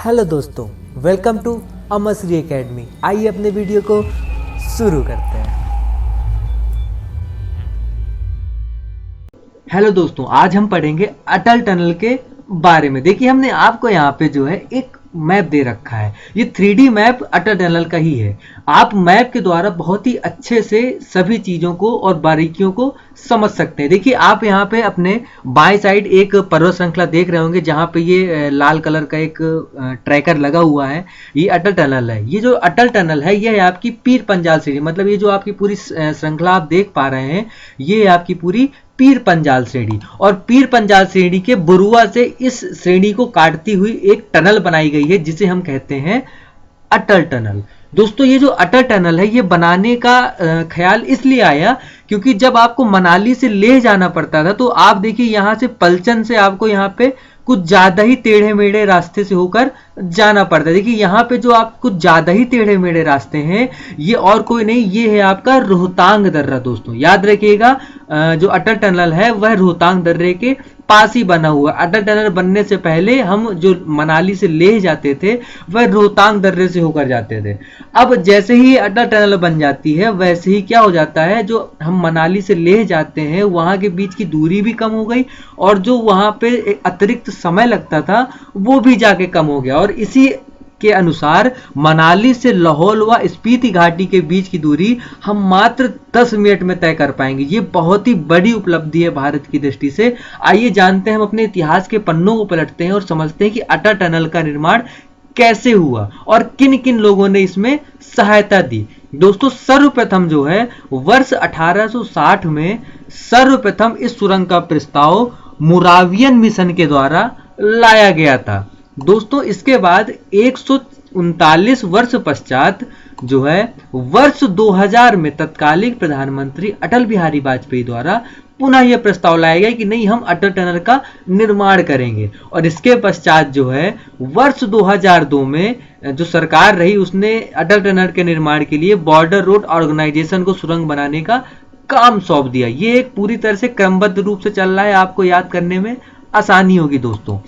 Hello दोस्तों, welcome to अमरश्री academy. आइए अपने वीडियो को शुरू करते हैं। हेलो दोस्तों, आज हम पढ़ेंगे अटल टनल के बारे में। देखिए, हमने आपको यहाँ पे जो है एक मैप दे रखा है। ये 3D मैप अटल टनल का ही है। आप मैप के द्वारा बहुत ही अच्छे से सभी चीजों को और बारीकियों को समझ सकते हैं। देखिए, आप यहाँ पे अपने बाएं साइड एक पर्वत श्रृंखला देख रहे होंगे, जहाँ पे ये लाल कलर का एक ट्रैकर लगा हुआ है। ये अटल टनल है। ये जो अटल टनल है, ये है आपकी पीर पंजाल श्रेणी। मतलब ये जो आपकी पूरी श्रृंखला आप देख पा रहे हैं, ये है आपकी पूरी पीर पंजाल श्रेणी। और पीर पंजाल श्रेणी के बुरुआ से इस श्रेणी को काटती हुई एक टनल बनाई गई है, जिसे हम कहते हैं अटल टनल। दोस्तों, ये जो अटल टनल है, ये बनाने का ख्याल इसलिए आया क्योंकि जब आपको मनाली से लेह जाना पड़ता था, तो आप देखिए यहाँ से पलचन से आपको यहाँ पे कुछ ज्यादा ही टेढ़े मेढ़े रास्ते से होकर जाना पड़ता है। देखिए, यहाँ पे जो आप कुछ ज्यादा ही टेढ़े मेढ़े रास्ते हैं, ये और कोई नहीं, ये है आपका रोहतांग दर्रा। दोस्तों याद रखिएगा, जो अटल टनल है वह रोहतांग दर्रे के पास ही बना हुआ। अटल टनल बनने से पहले हम जो मनाली से लेह जाते थे, वह रोहतांग दर्रे से होकर जाते थे। अब जैसे ही अटल टनल बन जाती है, वैसे ही क्या हो जाता है, जो हम मनाली से लेह जाते हैं, वहां के बीच की दूरी भी कम हो गई, और जो वहां पे अतिरिक्त समय लगता था, वो भी जाके कम हो गया। और इसी के अनुसार मनाली से लाहौल व स्पीति घाटी के बीच की दूरी हम मात्र 10 मिनट में तय कर पाएंगे। ये बहुत ही बड़ी उपलब्धि है भारत की दृष्टि से। आइए जानते हैं, हम अपने इतिहास के पन्नों को पलटते हैं और समझते हैं कि अटल टनल का निर्माण कैसे हुआ और किन किन लोगों ने इसमें सहायता दी। दोस्तों, सर्वप्रथम जो है वर्ष 1860 में सर्वप्रथम इस सुरंग का प्रस्ताव मोरावियन मिशन के द्वारा लाया गया था। दोस्तों, इसके बाद 139 वर्ष पश्चात जो है वर्ष 2000 में तत्कालीन प्रधानमंत्री अटल बिहारी वाजपेयी द्वारा पुनः यह प्रस्ताव लाया गया कि नहीं, हम अटल टनल का निर्माण करेंगे। और इसके पश्चात जो है वर्ष 2002 में जो सरकार रही, उसने अटल टनल के निर्माण के लिए बॉर्डर रोड ऑर्गेनाइजेशन को सुरंग बनाने का काम सौंप दिया। ये एक पूरी तरह से क्रमबद्ध रूप से चल रहा है, आपको याद करने में आसानी होगी। दोस्तों,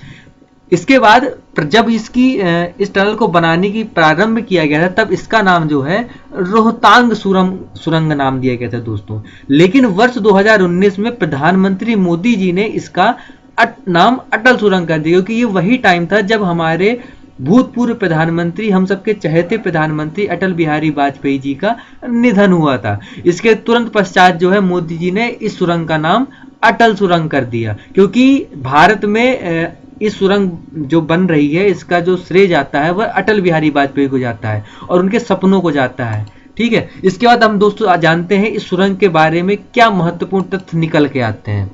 इसके बाद जब इस टनल को बनाने की प्रारंभ किया गया था, तब इसका नाम जो है रोहतांग सुरंग नाम दिया गया था। दोस्तों, लेकिन वर्ष 2019 में प्रधानमंत्री मोदी जी ने इसका नाम अटल सुरंग कर दिया, क्योंकि ये वही टाइम था जब हमारे भूतपूर्व प्रधानमंत्री, हम सबके चहेते प्रधानमंत्री अटल बिहारी वाजपेयी जी का निधन हुआ था। इसके तुरंत पश्चात जो है मोदी जी ने इस सुरंग का नाम अटल सुरंग कर दिया, क्योंकि भारत में इस सुरंग जो बन रही है, इसका जो श्रेय जाता है वह अटल बिहारी वाजपेयी को जाता है और उनके सपनों को जाता है। ठीक है, इसके बाद हम दोस्तों जानते हैं इस सुरंग के बारे में क्या महत्वपूर्ण तथ्य निकल के आते हैं।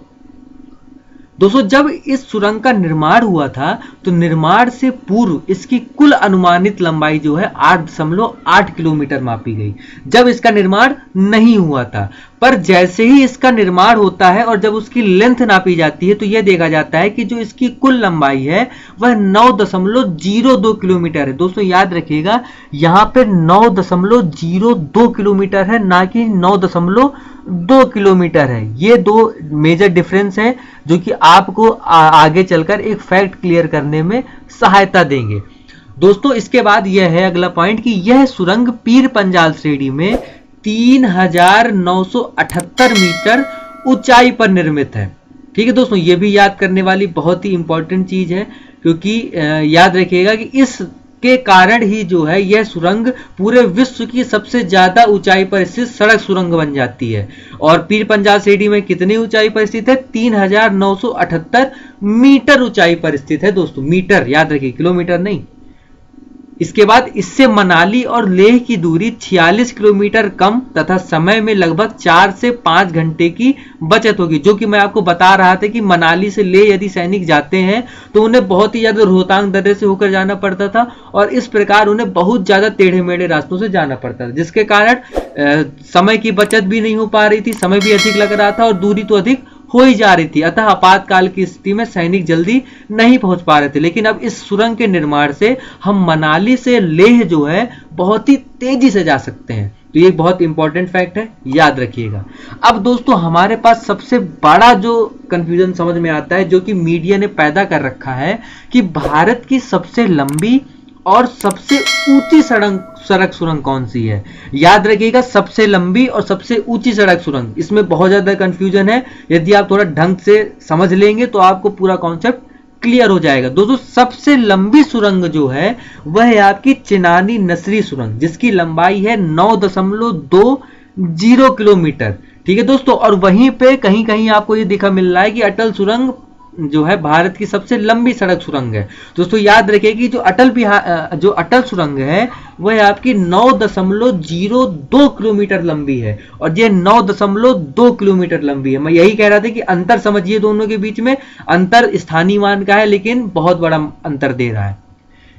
दोस्तों, जब इस सुरंग का निर्माण हुआ था, तो निर्माण से पूर्व इसकी कुल अनुमानित लंबाई जो है 8.8 किलोमीटर मापी गई, जब इसका निर्माण नहीं हुआ था। पर जैसे ही इसका निर्माण होता है और जब उसकी लेंथ नापी जाती है, तो यह देखा जाता है कि जो इसकी कुल लंबाई है वह 9.02 किलोमीटर है। दोस्तों याद रखिएगा, यहाँ पे 9.02 किलोमीटर है, ना कि 9.2 किलोमीटर है। ये दो मेजर डिफरेंस है, जो कि आपको आगे चलकर एक फैक्ट क्लियर करने में सहायता देंगे। दोस्तों, इसके बाद यह है अगला पॉइंट कि यह सुरंग पीर पंजाल श्रेणी में 3978 मीटर ऊंचाई पर निर्मित है। ठीक है दोस्तों, ये भी याद करने वाली बहुत ही इंपॉर्टेंट चीज है, क्योंकि याद रखिएगा कि इसके कारण ही जो है यह सुरंग पूरे विश्व की सबसे ज्यादा ऊंचाई पर स्थित सड़क सुरंग बन जाती है। और पीर पंजाल श्रेणी में कितनी ऊंचाई पर स्थित है? 3978 मीटर ऊंचाई पर स्थित है। दोस्तों, मीटर याद रखिए, किलोमीटर नहीं। इसके बाद इससे मनाली और लेह की दूरी 46 किलोमीटर कम तथा समय में लगभग 4 से 5 घंटे की बचत होगी। जो कि मैं आपको बता रहा था कि मनाली से लेह यदि सैनिक जाते हैं, तो उन्हें बहुत ही ज्यादा रोहतांग दर्रे से होकर जाना पड़ता था, और इस प्रकार उन्हें बहुत ज्यादा टेढ़े मेढ़े रास्तों से जाना पड़ता था, जिसके कारण समय की बचत भी नहीं हो पा रही थी, समय भी अधिक लग रहा था और दूरी तो अधिक हो ही जा रही थी। अतः आपातकाल की स्थिति में सैनिक जल्दी नहीं पहुंच पा रहे थे। लेकिन अब इस सुरंग के निर्माण से हम मनाली से लेह जो है बहुत ही तेजी से जा सकते हैं। तो ये बहुत इंपॉर्टेंट फैक्ट है, याद रखिएगा। अब दोस्तों हमारे पास सबसे बड़ा जो कंफ्यूजन समझ में आता है, जो कि मीडिया ने पैदा कर रखा है, कि भारत की सबसे लंबी और सबसे ऊंची सड़क सुरंग कौन सी है। याद रखिएगा, सबसे लंबी और सबसे ऊंची सड़क सुरंग, इसमें बहुत ज्यादा कंफ्यूजन है। यदि आप थोड़ा ढंग से समझ लेंगे तो आपको पूरा कॉन्सेप्ट क्लियर हो जाएगा। दोस्तों सबसे लंबी सुरंग जो है वह है आपकी चिनानी नसरी सुरंग, जिसकी लंबाई है 9.20 किलोमीटर। ठीक है दोस्तों, और वहीं पे कहीं कहीं आपको ये दिखा मिल रहा है कि अटल सुरंग जो है भारत की सबसे लंबी सड़क सुरंग है। दोस्तों याद रखिए कि जो अटल सुरंग है वह आपकी 9.02 किलोमीटर लंबी है, और ये 9.2 किलोमीटर लंबी है। मैं यही कह रहा था कि अंतर समझिए दोनों के बीच में, अंतर स्थानीय मान का है लेकिन बहुत बड़ा अंतर दे रहा है।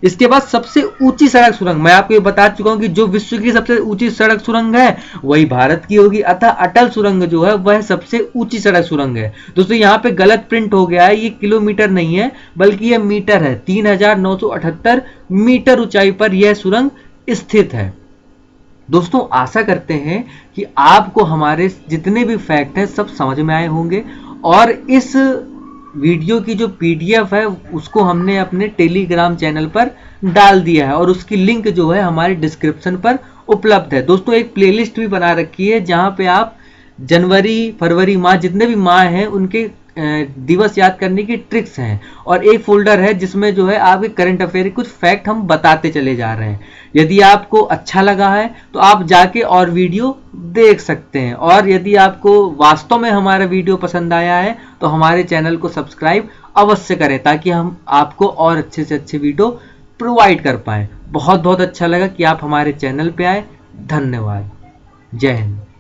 इसके बाद सबसे ऊंची सड़क सुरंग, मैं आपको ये बता चुका हूं कि जो विश्व की सबसे ऊंची सड़क सुरंग है वही भारत की होगी, अतः अटल सुरंग जो है वह सबसे ऊंची सड़क सुरंग है। दोस्तों यहाँ पे गलत प्रिंट हो गया है, ये किलोमीटर नहीं है बल्कि ये मीटर है। 3978 मीटर ऊंचाई पर यह सुरंग स्थित है। दोस्तों आशा करते हैं कि आपको हमारे जितने भी फैक्ट हैं सब समझ में आए होंगे, और इस वीडियो की जो पीडीएफ है उसको हमने अपने टेलीग्राम चैनल पर डाल दिया है, और उसकी लिंक जो है हमारे डिस्क्रिप्शन पर उपलब्ध है। दोस्तों एक प्लेलिस्ट भी बना रखी है जहां पे आप जनवरी फरवरी माह, जितने भी माह हैं उनके दिवस याद करने की ट्रिक्स हैं, और एक फोल्डर है जिसमें जो है आपके करंट अफेयर कुछ फैक्ट हम बताते चले जा रहे हैं। यदि आपको अच्छा लगा है तो आप जाके और वीडियो देख सकते हैं, और यदि आपको वास्तव में हमारा वीडियो पसंद आया है तो हमारे चैनल को सब्सक्राइब अवश्य करें, ताकि हम आपको और अच्छे से अच्छे वीडियो प्रोवाइड कर पाएं। बहुत बहुत अच्छा लगा कि आप हमारे चैनल पे आए। धन्यवाद। जय हिंद।